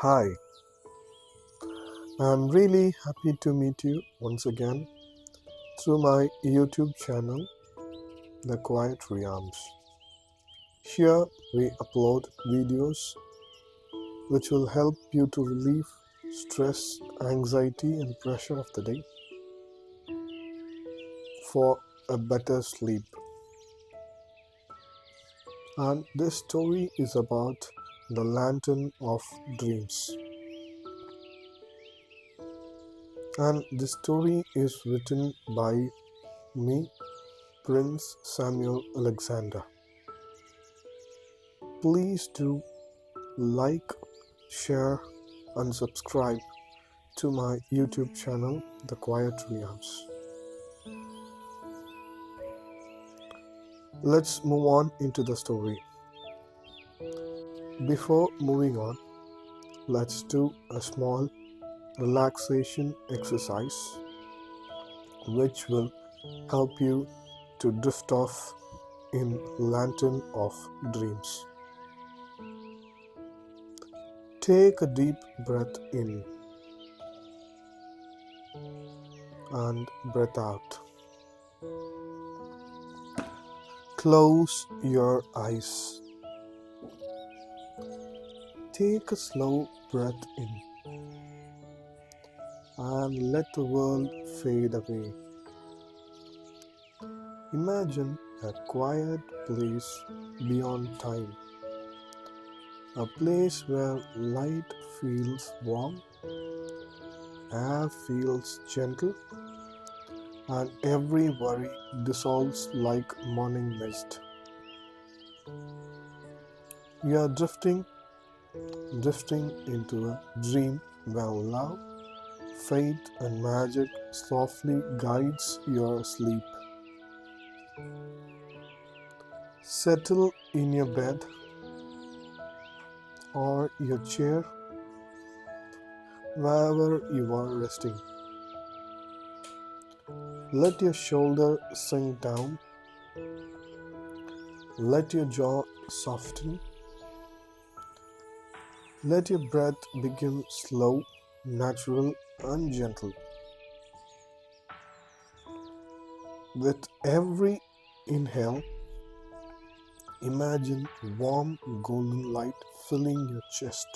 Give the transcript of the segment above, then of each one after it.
Hi, I'm really happy to meet you once again through my YouTube channel, The Quiet Realms. Here we upload videos which will help you to relieve stress, anxiety, and pressure of the day for a better sleep. And this story is about the Lantern of Dreams. And this story is written by me, Prince Samuel Alexander. Please do like, share, and subscribe to my YouTube channel, The Quiet Realms. Let's move on into the story. Before moving on, let's do a small relaxation exercise which will help you to drift off in Lantern of Dreams. Take a deep breath in and breath out. Close your eyes. Take a slow breath in and let the world fade away. Imagine a quiet place beyond time, a place where light feels warm, air feels gentle, and every worry dissolves like morning mist. You are drifting into a dream where love, faith, and magic softly guides your sleep. Settle in your bed or your chair, wherever you are resting. Let your shoulder sink down. Let your jaw soften. Let your breath become slow, natural, and gentle. With every inhale, imagine warm golden light filling your chest.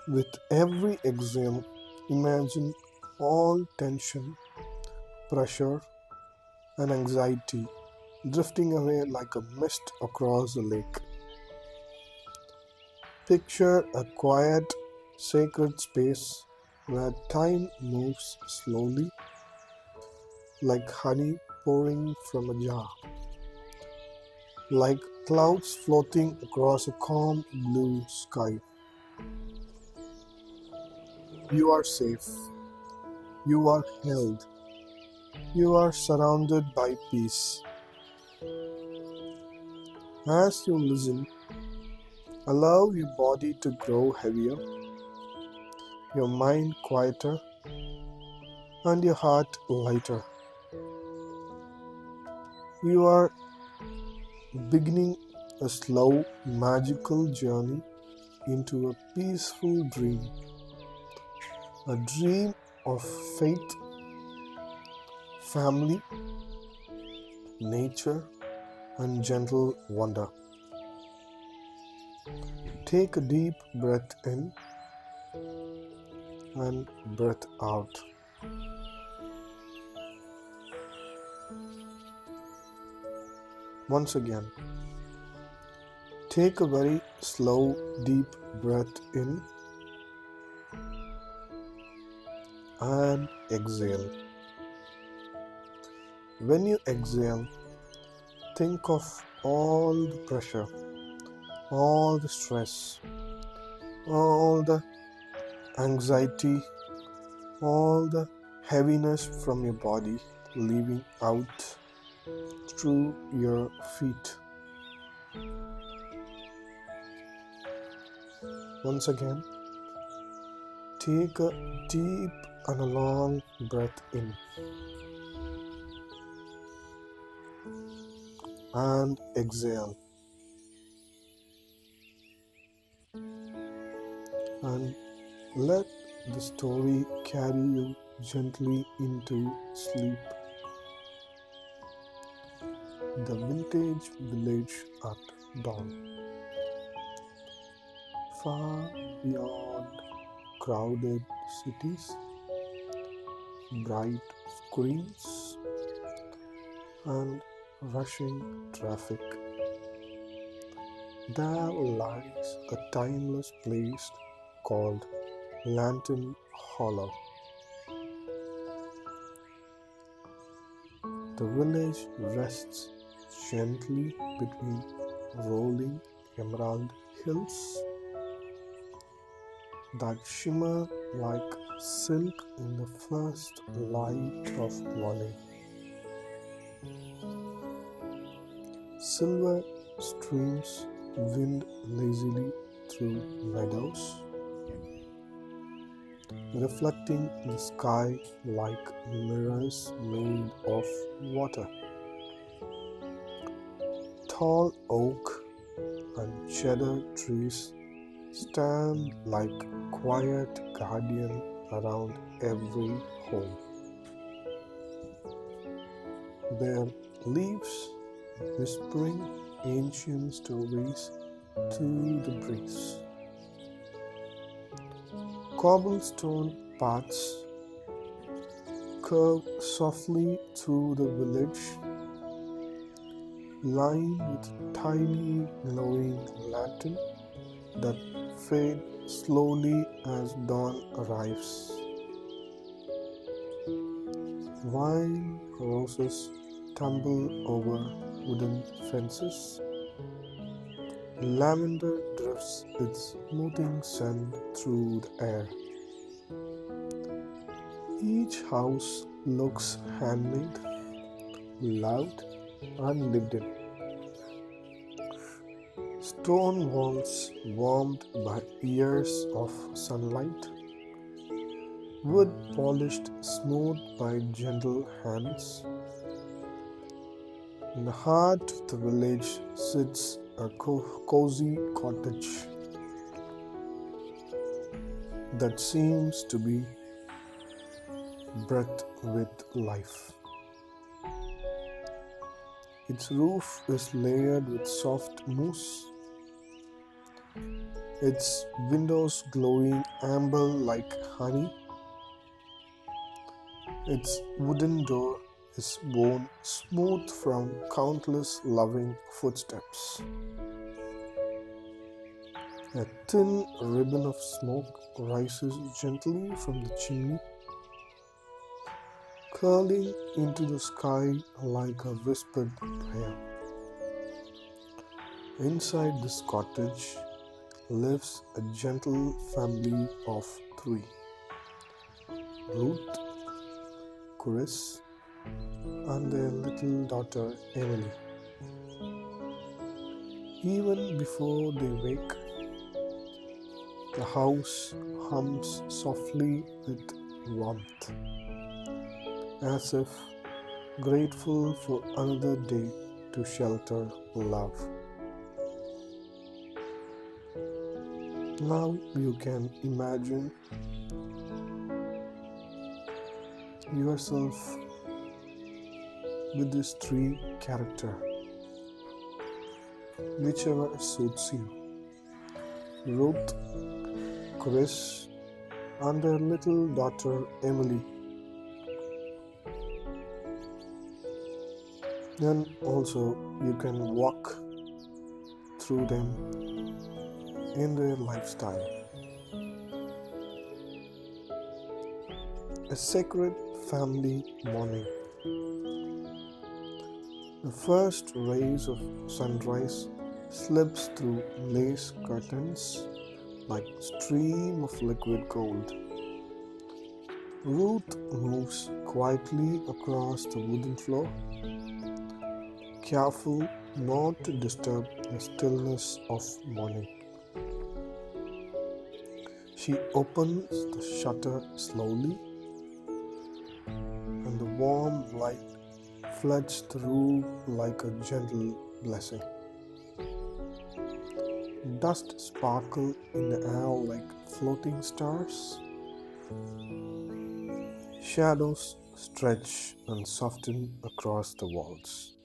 With every exhale, imagine all tension, pressure, and anxiety drifting away like a mist across a lake. Picture a quiet, sacred space where time moves slowly, like honey pouring from a jar, like clouds floating across a calm blue sky. You are safe, you are held, you are surrounded by peace. As you listen, allow your body to grow heavier, your mind quieter, and your heart lighter. You are beginning a slow, magical journey into a peaceful dream, a dream of faith, family, nature, and gentle wonder. Take a deep breath in and breath out. Once again, take a very slow, deep breath in and exhale. When you exhale, think of all the pressure, all the stress, all the anxiety, all the heaviness from your body leaving out through your feet. Once again, take a deep and a long breath in and exhale. and let the story carry you gently into sleep. The vintage village at dawn, far beyond crowded cities, bright screens, and rushing traffic. There lies a timeless place called Lantern Hollow. The village rests gently between rolling emerald hills that shimmer like silk in the first light of morning. Silver streams wind lazily through meadows, reflecting the sky like mirrors made of water. Tall oak and cedar trees stand like quiet guardian around every home, their leaves whispering ancient stories to the breeze. Cobblestone paths curve softly through the village, lined with tiny glowing lanterns that fade slowly as dawn arrives. Wild roses tumble over wooden fences. Lavender drifts its smoothing scent through the air. Each house looks handmade, loved, and lived in. Stone walls warmed by years of sunlight, wood polished smooth by gentle hands. In the heart of the village sits a cozy cottage that seems to be breathed with life. Its roof is layered with soft mousse, its windows glowing amber like honey. Its wooden door is worn smooth from countless loving footsteps. A thin ribbon of smoke rises gently from the chimney, curling into the sky like a whispered prayer. Inside this cottage lives a gentle family of three: Ruth, Chris, and their little daughter Emily. Even before they wake, the house hums softly with warmth, as if grateful for another day to shelter love. Now you can imagine yourself with these three characters, whichever suits you: Ruth, Chris, and their little daughter Emily. Then also you can walk through them in their lifestyle. A sacred family morning. The first rays of sunrise slips through lace curtains like stream of liquid gold. Ruth moves quietly across the wooden floor, careful not to disturb the stillness of morning. She opens the shutter slowly, and the warm light floods through like a gentle blessing. Dust sparkle in the air like floating stars. Shadows stretch and soften across the walls.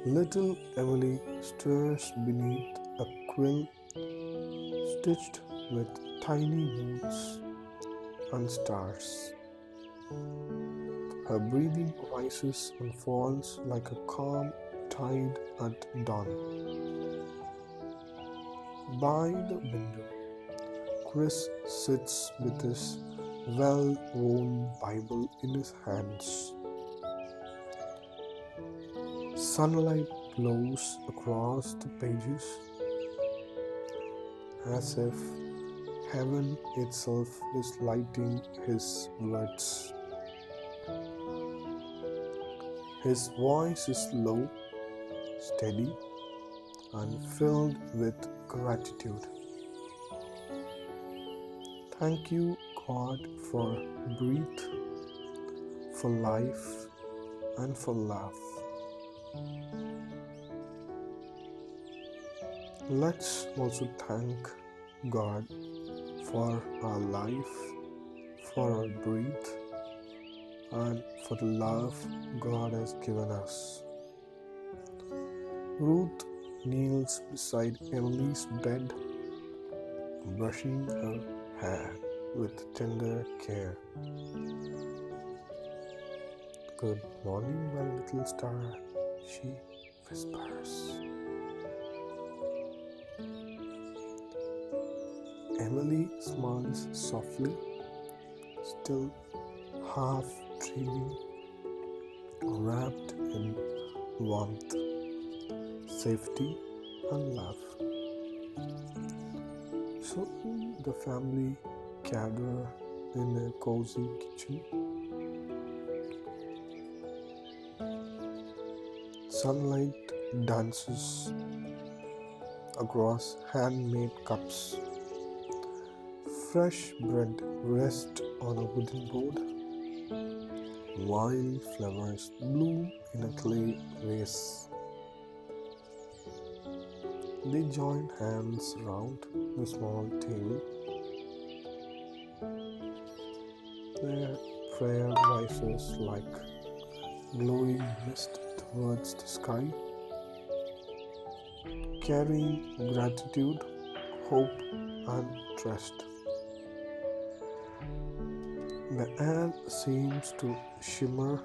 Little Emily stirs beneath a quilt stitched with tiny moons and stars. Her breathing rises and falls like a calm tide at dawn. By the window, Chris sits with his well-worn Bible in his hands. Sunlight glows across the pages as if heaven itself is lighting his words. His voice is low, steady, and filled with gratitude. Thank you, God, for breath, for life, and for love. Let's also thank God for our life, for our breath, and for the love God has given us. Ruth kneels beside Emily's bed, brushing her hair with tender care. Good morning, my little star, she whispers. Emily smiles softly, still half dreaming, wrapped in warmth, safety, and love. So the family gather in a cozy kitchen. Sunlight dances across handmade cups. Fresh bread rests on a wooden board. Wildflowers bloom in a clay vase. They join hands round the small table. Their prayer rises like glowing mist towards the sky, carrying gratitude, hope, and trust. The air seems to shimmer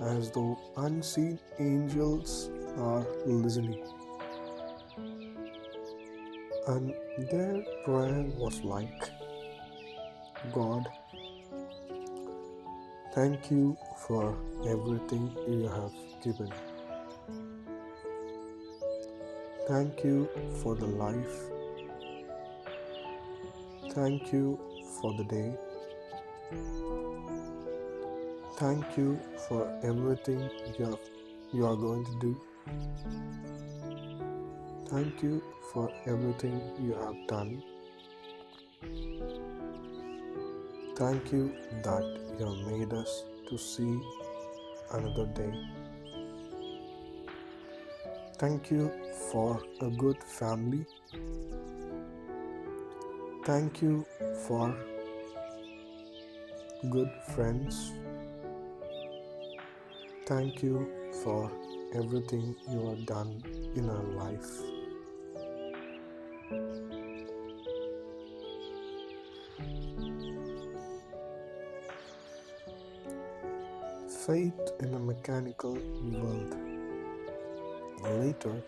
as though unseen angels are listening. And their prayer was like, God, thank you for everything you have given. Thank you for the life. Thank you for the day. Thank you for everything you are going to do. Thank you for everything you have done. Thank you that you have made us to see another day. Thank you for a good family. Thank you for good friends. Thank you for everything you have done in our life. Faith in a mechanical world. Later,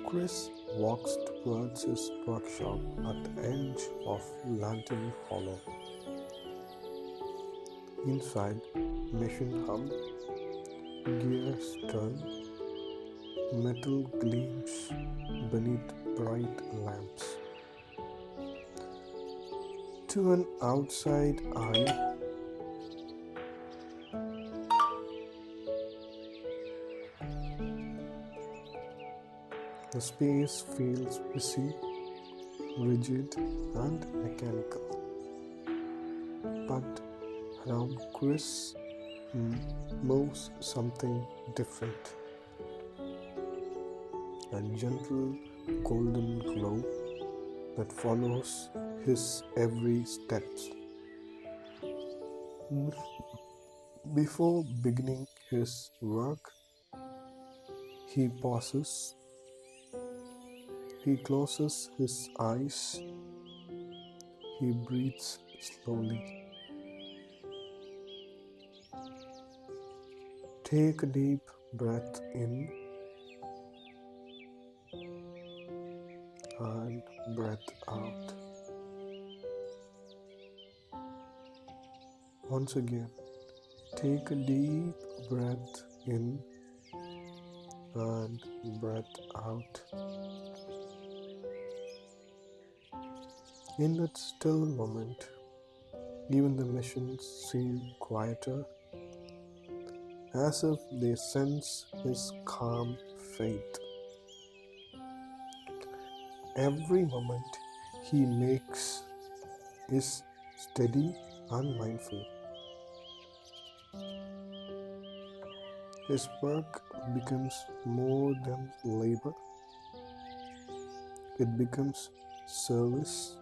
Chris walks towards his workshop at the edge of Lantern Hollow. Inside, machine hum, gears turn, metal gleams beneath bright lamps. To an outside eye, the space feels busy, rigid, and mechanical. But around Chris moves something different. and gentle golden glow that follows his every step. Before beginning his work, he pauses, he closes his eyes, he breathes slowly. Take a deep breath in and breath out. Once again, take a deep breath in and breath out. In that still moment, even the machines seem quieter, as if they sense his calm faith. Every moment he makes is steady and mindful. His work becomes more than labor, it becomes service,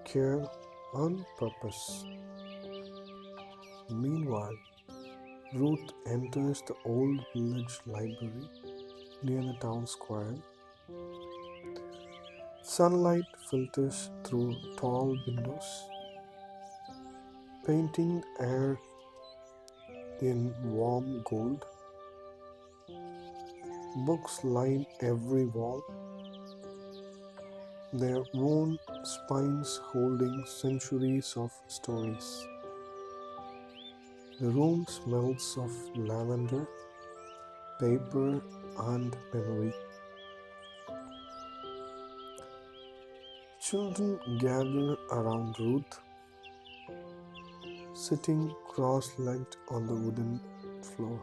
care, and purpose. Meanwhile, Ruth enters the old village library near the town square. Sunlight filters through tall windows, painting the air in warm gold. Books line every wall, their worn spines holding centuries of stories. The room smells of lavender, paper, and memory. Children gather around Ruth, sitting cross-legged on the wooden floor.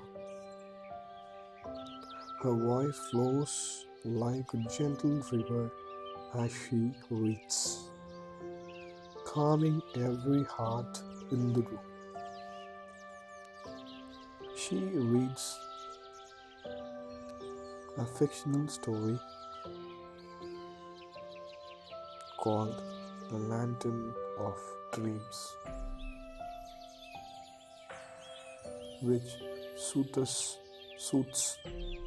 Her voice flows like a gentle river as she reads, calming every heart in the room. She reads a fictional story called The Lantern of Dreams, which suits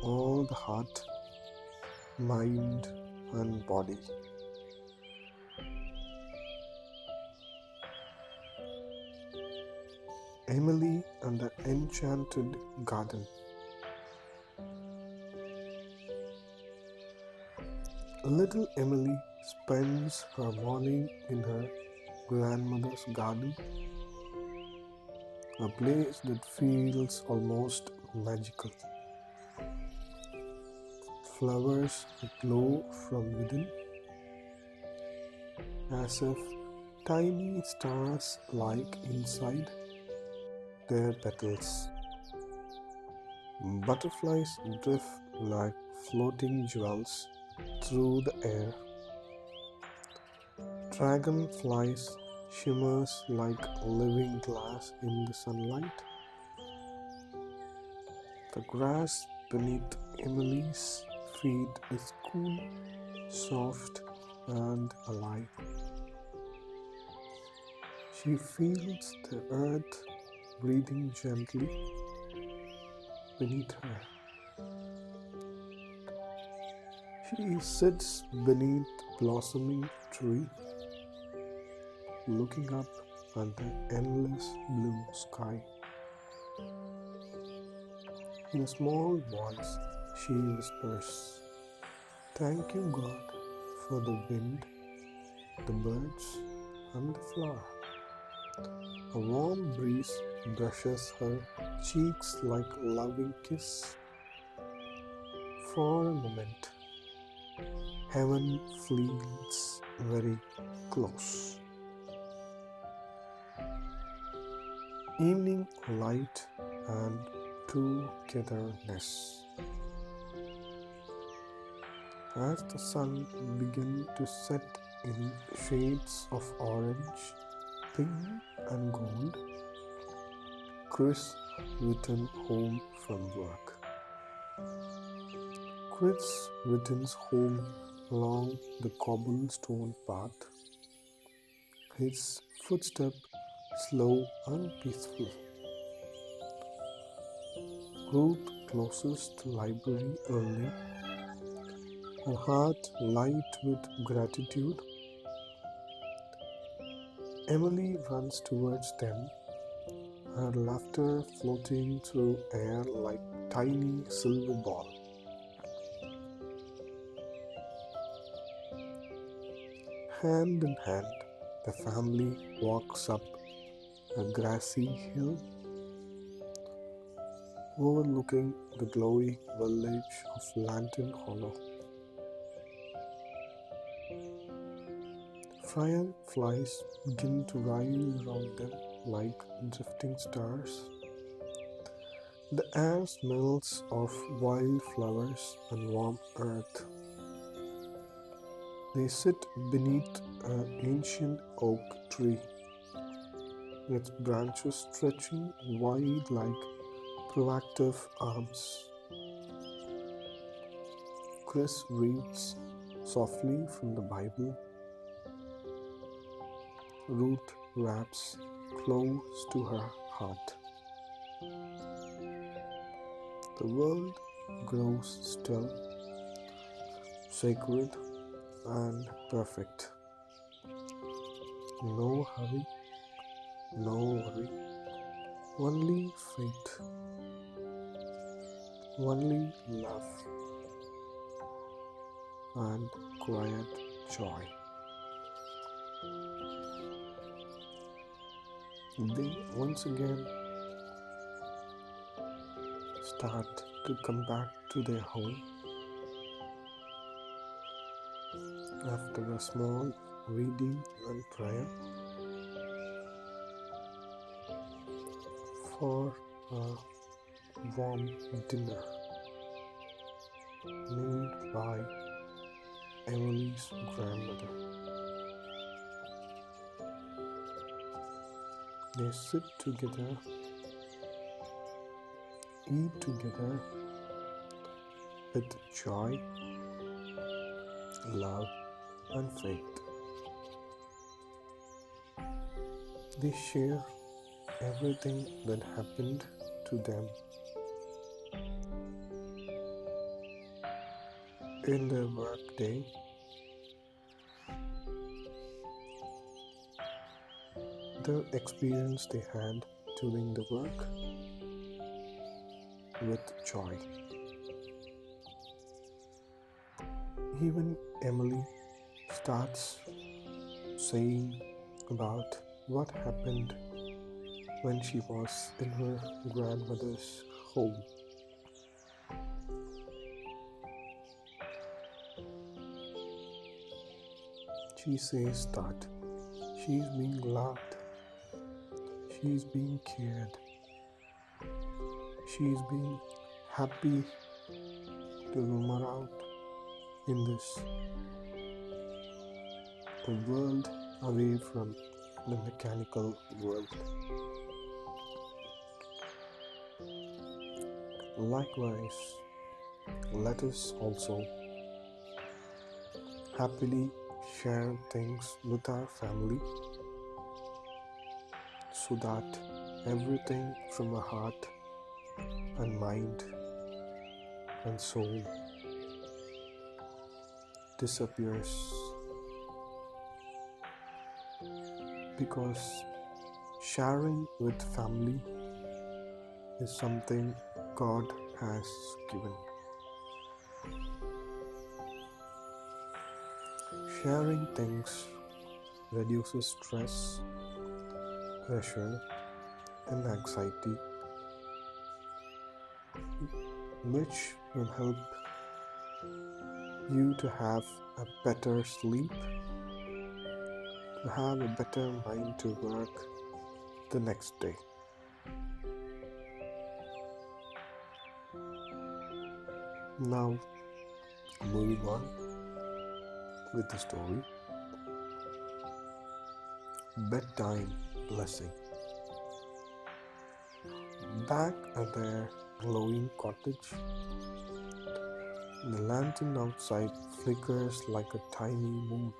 all the heart, mind, and body. Emily and the Enchanted Garden. Little Emily spends her morning in her grandmother's garden, a place that feels almost magical. Flowers glow from within, as if tiny stars like inside their petals. Butterflies drift like floating jewels through the air. Dragonflies shimmers like living glass in the sunlight. The grass beneath Emily's feet is cool, soft, and alive. She feels the earth breathing gently beneath her. She sits beneath the blossoming tree, looking up at the endless blue sky. In a small voice, she whispers, "Thank you, God, for the wind, the birds, and the flower." A warm breeze brushes her cheeks like a loving kiss. For a moment, heaven feels very close. Evening light and togetherness. As the sun begins to set in shades of orange, pink, and gold, Chris returned home from work. Chris returns home along the cobblestone path, his footstep slow and peaceful. Ruth closes the library early, her heart light with gratitude. Emily runs towards them, her laughter floating through air like tiny silver ball. Hand in hand, the family walks up a grassy hill overlooking the glowing village of Lantern Hollow. Fireflies begin to rise around them like drifting stars. The air smells of wildflowers and warm earth. They sit beneath an ancient oak tree, its branches stretching wide like proactive arms. Chris reads softly from the Bible. Ruth wraps close to her heart. The world grows still, sacred, and perfect. No hurry, no worry, only faith, only love, and quiet joy. They once again start to come back to their home after a small reading and prayer for a warm dinner made by Emily's grandmother. They sit together, eat together with joy, love, and faith. They share everything that happened to them in their workday, the experience they had during the work with joy. Even Emily starts saying about what happened when she was in her grandmother's home. She says that she is being loved, she is being cared, she is being happy to roam around in this world away from the mechanical world. Likewise, let us also happily share things with our family so that everything from our heart and mind and soul disappears, because sharing with family is something God has given. Sharing things reduces stress, pressure, and anxiety, which will help you to have a better sleep, to have a better mind to work the next day. Now, moving on with the story. Bedtime Blessing. Back at their glowing cottage, The lantern outside flickers like a tiny moon.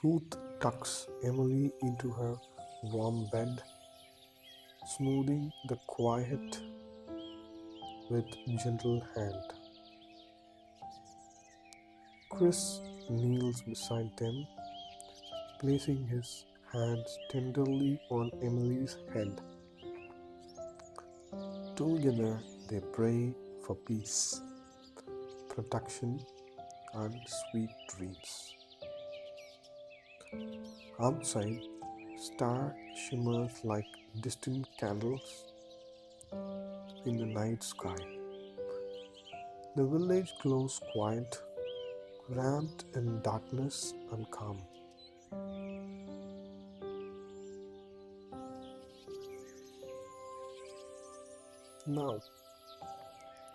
Ruth tucks Emily into her warm bed, smoothing the quiet with gentle hand. Chris kneels beside them, placing his hands tenderly on Emily's head. Together they pray for peace, protection, and sweet dreams. Outside, star shimmers like distant candles in the night sky. The village glows quiet, wrapped in darkness and calm. Now,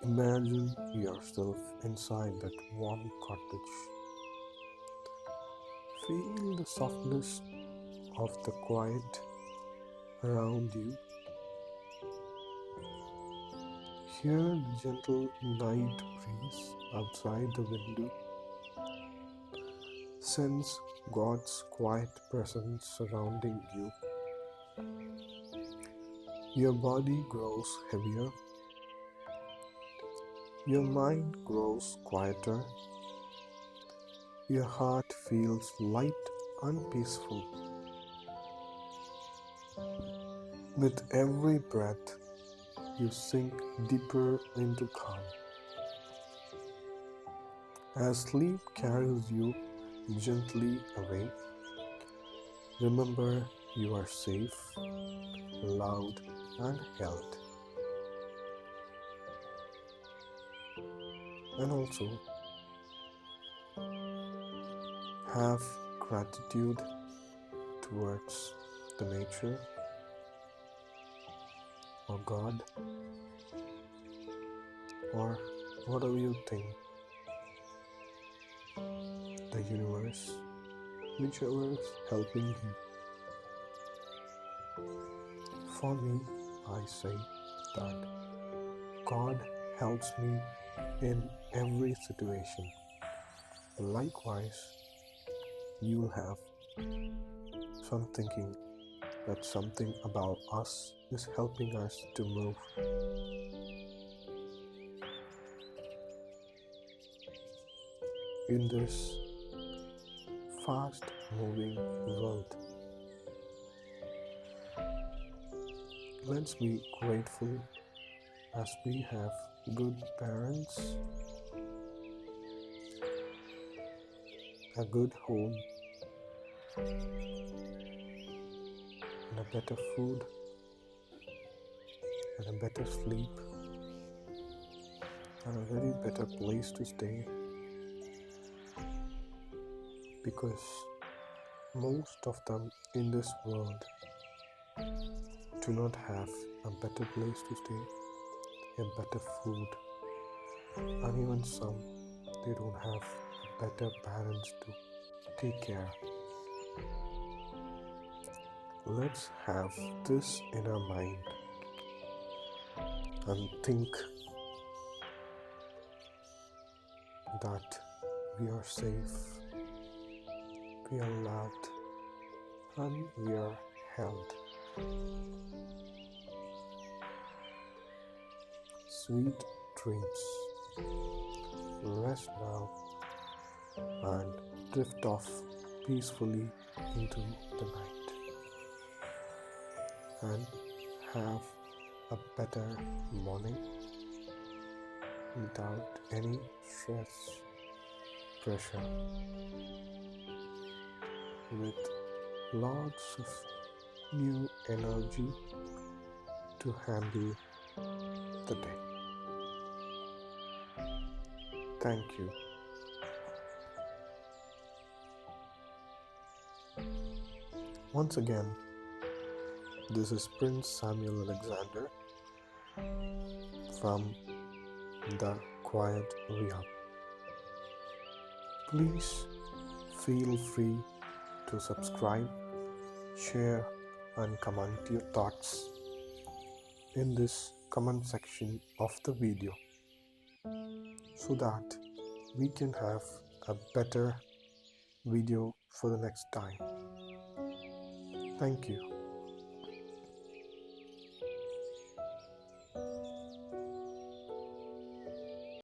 imagine yourself inside that warm cottage. Feel the softness of the quiet around you. Hear the gentle night breeze outside the window. Sense God's quiet presence surrounding you. Your body grows heavier. Your mind grows quieter. Your heart feels light and peaceful. With every breath, you sink deeper into calm. As sleep carries you gently away, remember you are safe, loved, and held. And also, have gratitude towards the nature or God or whatever you think, the universe, whichever is helping you. For me, I say that God helps me in every situation. Likewise, you will have some thinking that something about us is helping us to move. In this fast moving world, let's be grateful as we have good parents, a good home, and a better food, and a better sleep, and a very better place to stay, because most of them in this world do not have a better place to stay, a better food, and even some, they don't have better parents to take care. Let's have this in our mind and think that we are safe, we are loved, and we are held. Sweet dreams. Rest now and drift off peacefully into the night and have a better morning without any stress, pressure, with lots of new energy to handle the day. Thank you. Once again, this is Prince Samuel Alexander from the Quiet Realm. Please feel free to subscribe, share, and comment your thoughts in this comment section of the video. so that we can have a better video for the next time. Thank you.